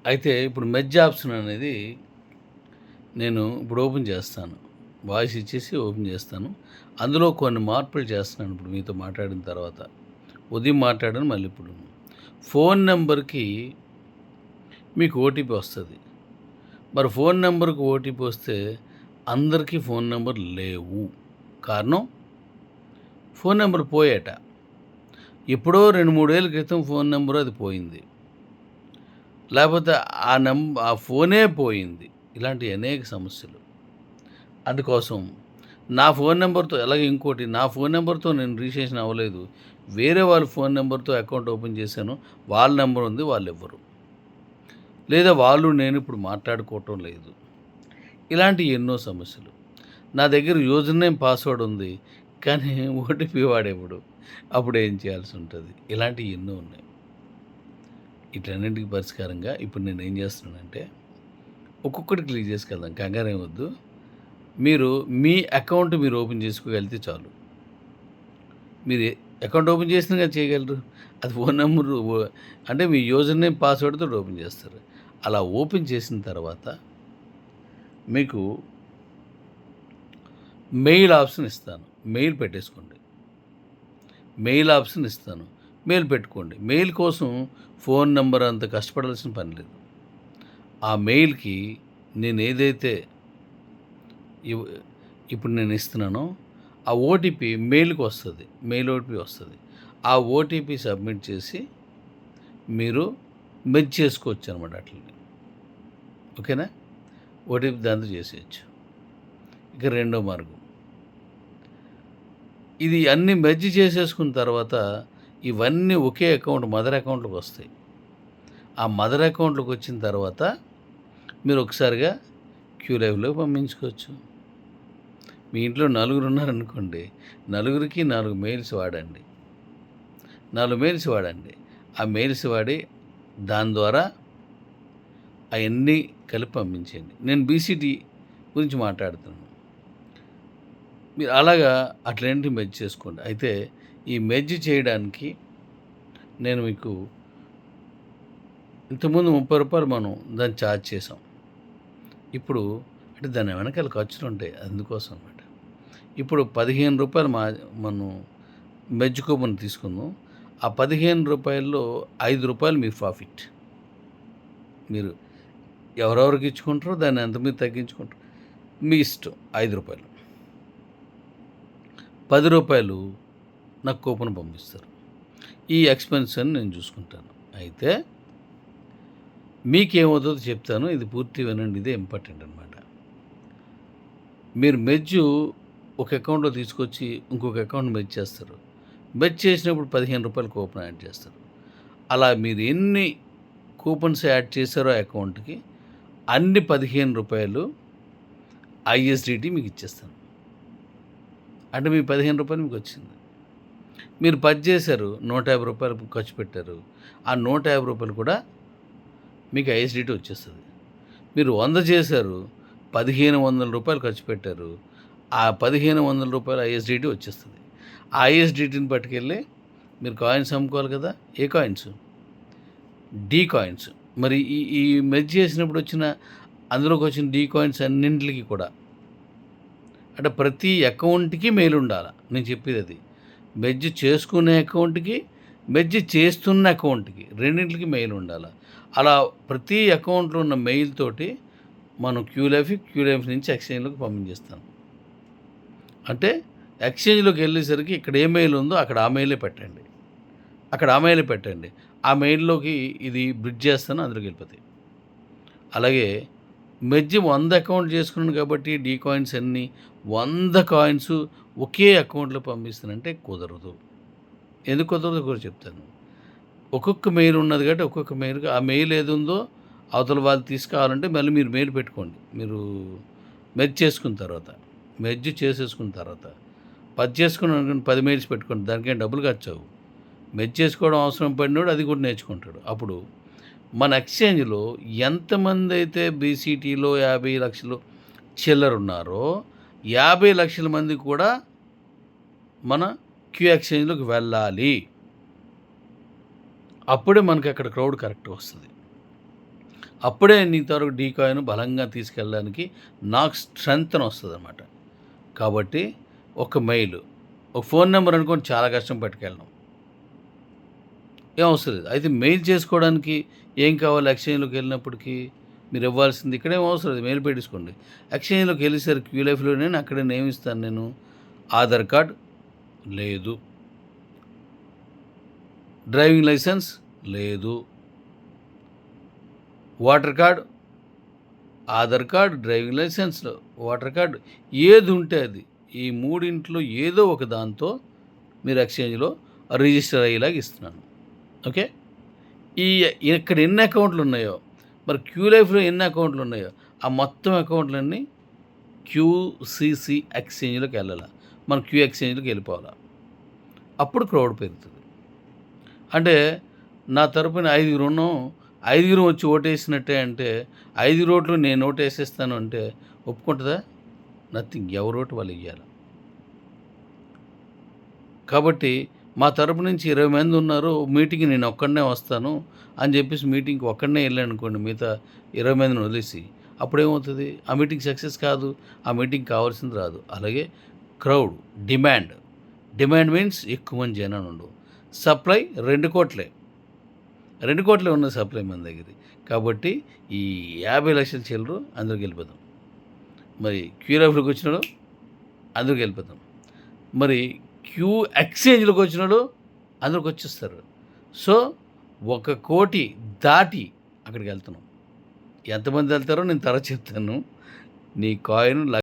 అయితే ఇప్పుడు merge option అనేది నేను ఇప్పుడు ఓపెన్ చేస్తాను. వాయిస్ ఇచ్చేసి ఓపెన్ చేస్తాను. అందులో కొన్ని మార్పులు చేస్తున్నాను ఇప్పుడు మీతో మాట్లాడిన తర్వాత. ఉదయం మాట్లాడాను మళ్ళీ ఇప్పుడు. ఫోన్ నంబర్‌కి మీకు ఓటీపీ వస్తది. మరి ఫోన్ నంబర్‌కి ఓటీపీ వస్తే అందరికీ ఫోన్ నంబర్ లేవు. కారణం ఫోన్ నంబర్ పోయాట. ఎప్పుడో 2, 3 ఏళ్ల క్రితం ఫోన్ నంబరు అది పోయింది. లేపోతే ఆ ఫోనే పోయింది. ఇలాంటి అనేక సమస్యలు. అందుకోసం నా ఫోన్ నంబర్‌తో ఎలాగో ఇంకోటి నా ఫోన్ నంబర్‌తో నేను రిజిస్ట్రేషన్ అవ్వలేదు. వేరే వాళ్ళ ఫోన్ నంబర్‌తో అకౌంట్ ఓపెన్ చేశాను. వాళ్ళ నంబర్ ఉంది. వాళ్ళివ్వరు. లేదా వాళ్ళు నేను ఇప్పుడు మాట్లాడుకోవటం లేదు. ఇలాంటి ఎన్నో సమస్యలు. నా దగ్గర యూజర్ నేమ్, పాస్వర్డ్ ఉంది. కానీ ఓటీపీ వాడెవడు? అప్పుడు ఏం చేయాల్సి ఉంటది? ఇలాంటియి ఎన్నో ఉన్నాయి. వీటన్నిటికి పరిష్కారంగా ఇప్పుడు నేనేం చేస్తున్నానంటే ఒక్కొక్కటి క్లిక్ చేసుకెళ్దాం. కంగారేం వద్దు. మీరు మీ అకౌంట్ మీరు ఓపెన్ చేసుకోగలిగితే చాలు. మీరు అకౌంట్ ఓపెన్ చేసినాక చేయగలరు. అది ఫోన్ నంబరు అంటే మీ యూజర్ నేమ్, పాస్వర్డ్‌తోటి ఓపెన్ చేస్తారు. అలా ఓపెన్ చేసిన తర్వాత మీకు మెయిల్ ఆప్షన్ ఇస్తాను. మెయిల్ పెట్టేసుకోండి. మెయిల్ ఆప్షన్ ఇస్తాను. మెయిల్ పెట్టుకోండి. మెయిల్ కోసం ఫోన్ నంబర్ అంత కష్టపడాల్సిన పని లేదు. ఆ మెయిల్‌కి నేనేదైతే ఇవ్ ఇప్పుడు నేను ఇస్తున్నానో ఆ ఓటీపీ మెయిల్‌కి వస్తది. మెయిల్ ఓటీపీ వస్తది. ఆ ఓటీపీ సబ్మిట్ చేసి మీరు మెర్జ్ చేసుకోవచ్చనమాట ఆటిల్ని. ఓకేనా? ఓటీపీ దాంతో చేసేయొచ్చు. ఇక రెండో మార్గం. ఇది అన్నీ మెర్జ్ చేసేసుకున్న తర్వాత ఇవన్నీ ఒకే అకౌంట్ మదర్ అకౌంట్‌లోకి వస్తాయి. ఆ మదర్ అకౌంట్‌లోకి వచ్చిన తర్వాత మీరు ఒకసారిగా క్యూలైవ్‌లోకి పంపించుకోవచ్చు. మీ ఇంట్లో నలుగురున్నారనుకోండి. నలుగురికి 4 మెయిల్స్ వాడండి. 4 మెయిల్స్ వాడండి. ఆ మెయిల్స్ వాడి దాని ద్వారా అయన్నీ కలిపి పంపించేయండి. నేను బీసీటీ గురించి మాట్లాడుతున్నాను. మీరు అలాగా అట్లన్నిటిని మెర్జ్ చేసుకోండి. అయితే ఈ మెర్జ్ చేయడానికి నేను మీకు ఇంతకుముందు రూ. 30 మనం దాన్ని ఛార్జ్ చేసాం. ఇప్పుడు అంటే దాని వెనకాల ఖర్చులుంటాయి. అందుకోసం అనమాట. ఇప్పుడు రూ. 15 మనం మెర్జ్ కూపన్ తీసుకుందాం. ఆ రూ. 15లో రూ. 5 మీ ప్రాఫిట్. మీరు ఎవరెవరికి ఇచ్చుకుంటారో దాన్ని ఎంత మీరు తగ్గించుకుంటారో మీ ఇష్టం. రూ. 5 రూ. 10 నాకు కూపన్ పంపిస్తారు. ఈ ఎక్స్‌పెన్స్ అని నేను చూసుకుంటాను. అయితే మీకేమవుతుందో చెప్తాను. ఇది పూర్తిగా వినండి. ఇదే ఇంపార్టెంట్ అనమాట. మీరు మెర్జ్ ఒక అకౌంట్‌లో తీసుకొచ్చి ఇంకొక అకౌంట్ మెర్జ్ చేస్తారు. మెర్జ్ చేసినప్పుడు రూ. 15 కూపన్ యాడ్ చేస్తారు. అలా మీరు ఎన్ని కూపన్స్ యాడ్ చేశారో అకౌంట్‌కి అన్ని రూ. 15 ఐఎస్‌డిటీ మీకు ఇచ్చేస్తాను. అంటే మీ రూ. 15 మీకొచ్చింది. మీరు 10 చేశారు. రూ. 150 ఖర్చు పెట్టారు. ఆ రూ. 150 కూడా మీకు ఐఎస్‌డిటీ వచ్చేస్తది. మీరు 100 చేశారు. రూ. 1500 ఖర్చు పెట్టారు. ఆ రూ. 1500 ఐఎస్‌డిటీ వచ్చేస్తది. ఆ ఐఎస్‌డిటీని పట్టుకెళ్ళి మీరు కాయిన్స్ అమ్ముకోవాలి కదా! ఏ కాయిన్స్? D coins. మరి ఈ ఈ మెర్జ్ చేసినప్పుడు వచ్చిన అందులోకి వచ్చిన డీ కాయిన్స్ అన్నింటికి కూడా అంటే ప్రతి అకౌంట్‌కి మెయిల్ ఉండాల. నేను చెప్పేదది. మెర్జ్ చేసుకునే అకౌంట్‌కి, మెర్జ్ చేస్తున్న అకౌంట్‌కి రెండిట్లికి మెయిల్ ఉండాల. అలా ప్రతి అకౌంట్‌లో ఉన్న మెయిల్ తోటి మనం క్యూలైఫ్ నుంచి ఎక్స్‌చేంజ్‌లోకి పంపించేస్తాం. అంటే ఎక్స్‌చేంజ్‌లోకి వెళ్ళేసరికి ఇక్కడ ఏ మెయిల్ ఉందో అక్కడ ఆ మెయిలే పెట్టండి. అక్కడ ఆ మెయిలే పెట్టండి. ఆ మెయిల్‌లోకి ఇది బ్రిడ్జ్ చేస్తాను అందులోకి వెళ్ళిపోతాయి. అలాగే మెర్జ్ 100 అకౌంట్ చేసుకున్నాను కాబట్టి డీ కాయిన్స్ అన్నీ 100 కాయిన్స్ ఒకే అకౌంట్‌లో పంపిస్తానంటే కుదరదు. ఎందుకు కుదరదో కూడా చెప్తాను. ఒక్కొక్క మెయిల్ ఉన్నది కాబట్టి ఒక్కొక్క మెయిల్‌కి ఆ మెయిల్ ఏదుందో అవతల వాళ్ళు తీసుకోవాలంటే మళ్ళీ మీరు మెయిల్ పెట్టుకోండి. మీరు మెర్జ్ చేసుకున్న తర్వాత. మెర్జ్ చేసేసుకున్న తర్వాత 10 చేసుకున్నాను అనుకోండి 10 మెయిల్స్ పెట్టుకోండి. దానికేం డబ్బులు ఖర్చవ్వు. మెర్జ్ చేసుకోవడం అవసరం పడినోడు అది కూడా నేర్చుకుంటాడు. అప్పుడు మన ఎక్స్‌చేంజ్‌లో ఎంతమందైతే బీసీటీలో 50,00,000 చిల్లరున్నారో 50,00,000 మంది కూడా మన క్యూ ఎక్స్‌చేంజ్‌లోకి వెళ్ళాలి. అప్పుడే మనకి అక్కడ క్రౌడ్ కరెక్ట్‌గా వస్తది. అప్పుడే నీ తాలూకు డీ కాయిన్ బలంగా తీసుకెళ్ళడానికి నాకు స్ట్రెంగ్త్ అని వస్తుందన్నమాట. కాబట్టి ఒక మెయిల్, ఒక ఫోన్ నెంబర్ అనుకోని చాలా కష్టం పట్టుకెళ్ళడం. ఏం అవసరం లేదు. అయితే మెయిల్ చేసుకోవడానికి ఏం కావాలి ఎక్స్‌చేంజ్‌లోకి వెళ్ళినప్పటికి మీరు ఇవ్వాల్సింది ఇక్కడేం అవసరం లేదు. మెయిల్ పెట్టేసుకోండి. ఎక్స్‌చేంజ్‌లోకి వెళ్ళేసరికి క్యూ లైఫ్‌లోనే అక్కడ ఏమిస్తాను నేను, ఆధార్ కార్డ్ లేదు, డ్రైవింగ్ లైసెన్స్ లేదు, voter card, Aadhaar card, driving licence, voter card ఏది ఉంటే అది. ఈ మూడింట్లో ఏదో ఒక దాంతో మీరు ఎక్స్‌చేంజ్‌లో రిజిస్టర్ అయ్యేలాగా ఇస్తున్నాను. ఓకే. ఈ ఇక్కడ ఎన్ని అకౌంట్లు ఉన్నాయో, మరి క్యూ లైఫ్‌లో ఎన్ని అకౌంట్లు ఉన్నాయో, ఆ మొత్తం అకౌంట్లన్నీ క్యూసీసీ ఎక్స్‌చేంజ్‌లోకి వెళ్ళాల. మనం క్యూ ఎక్స్‌చేంజ్‌లోకి వెళ్ళిపోవాలా. అప్పుడు క్రౌడ్ పెరుగుతుంది. అంటే నా తరపున ఐదుగురు ఉన్నాం, ఐదుగురం వచ్చి ఓటేసినట్టే అంటే, ఐదుగురు ఓట్లు నేను ఓటేసేస్తాను అంటే ఒప్పుకుంటుందా? నథింగ్. ఎవరి ఓటు వాళ్ళు ఎయ్యాల. కాబట్టి మా తరపు నుంచి 20 మంది ఉన్నారు. మీటింగ్‌కి నేను ఒక్కడినే వస్తాను అని చెప్పేసి మీటింగ్‌కి ఒక్కడినే ఎళ్ళాననుకోండి మిగతా 20 మందిని వదిలేసి. అప్పుడేమవుతది? ఆ మీటింగ్ సక్సెస్ కాదు. ఆ మీటింగ్‌కి కావాల్సింది రాదు. అలాగే క్రౌడ్, డిమాండ్. డిమాండ్ మీన్స్ ఎక్కువ మంది జనాలుండవు. సప్లై 2,00,00,000 2,00,00,000 ఉన్న సప్లై మన దగ్గర. కాబట్టి ఈ 50,00,000 చిల్లరు అందులోకెళ్ళిపోదాం. మరి క్యూ లైఫ్‌లోకి వచ్చినోడు అందులోకెళ్ళిపోదాం. మరి క్యూ ఎక్స్‌చేంజ్‌లోకి వచ్చినోడు అందులోకొచ్చేస్తారు. సో, 1,00,00,000 దాటి అక్కడికెళ్తున్నాం. ఎంతమంది ఎళ్తారో నేను తర్వాత చెప్తాను. నీ కాయిన్